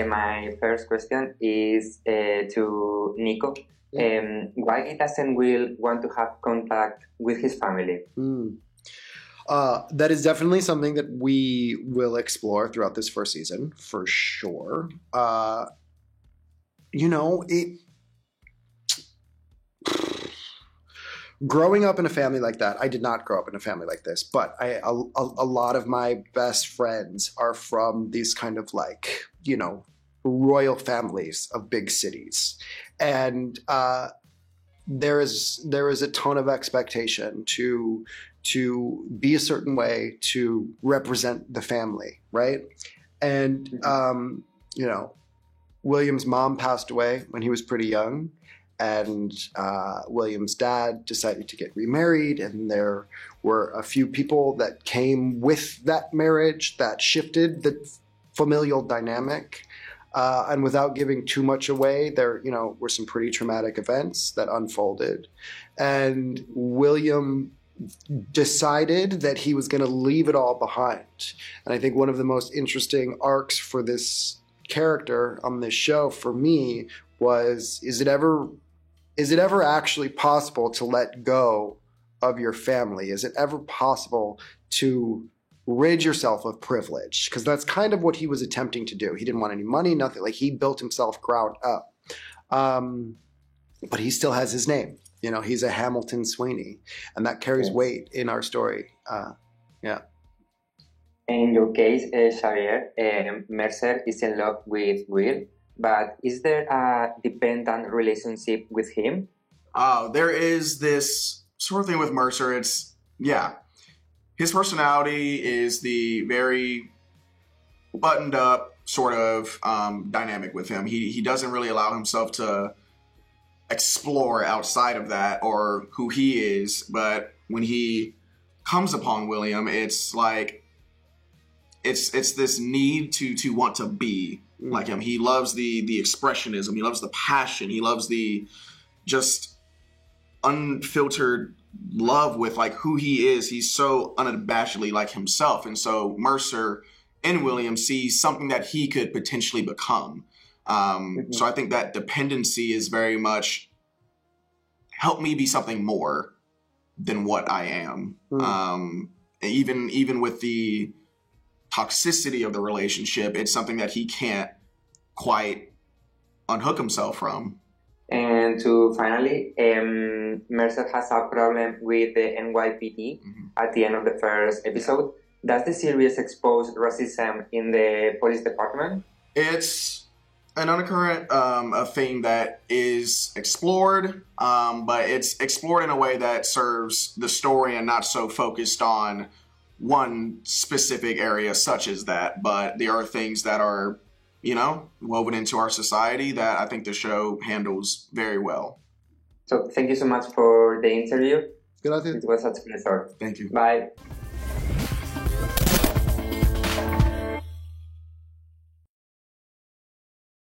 my first question is to Nico. Why doesn't Will want to have contact with his family? That is definitely something that we will explore throughout this first season, for sure. Growing up in a family like that, I did not grow up in a family like this, but a lot of my best friends are from these kind of like, royal families of big cities. And there is a ton of expectation to be a certain way, to represent the family, right? And, William's mom passed away when he was pretty young. And William's dad decided to get remarried, and there were a few people that came with that marriage that shifted the familial dynamic. And without giving too much away, there were some pretty traumatic events that unfolded. And William decided that he was going to leave it all behind. And I think one of the most interesting arcs for this character on this show for me was, is it ever actually possible to let go of your family? Is it ever possible to rid yourself of privilege? Because that's kind of what he was attempting to do. He didn't want any money, nothing. Like, he built himself ground up. But he still has his name. He's a Hamilton Sweeney. And that carries weight in our story. Yeah. In your case, Xavier, Mercer is in love with Will. But is there a dependent relationship with him? There is this sort of thing with Mercer. His personality is the very buttoned up sort of dynamic with him. He doesn't really allow himself to explore outside of that or who he is. But when he comes upon William, it's like, it's this need to want to be like him. He loves the expressionism. He loves the passion. He loves the just unfiltered love with like who he is. He's so unabashedly like himself. And so Mercer in William sees something that he could potentially become. So I think that dependency is very much help me be something more than what I am. Even with the toxicity of the relationship, it's something that he can't quite unhook himself from. And to finally, Mercer has a problem with the NYPD at the end of the first episode. Does the series expose racism in the police department? It's an undercurrent, a thing that is explored, but it's explored in a way that serves the story and not so focused on one specific area such as that. But there are things that are, woven into our society that I think the show handles very well. So thank you so much for the interview. Gracias. It was such a pleasure. Thank you. Bye.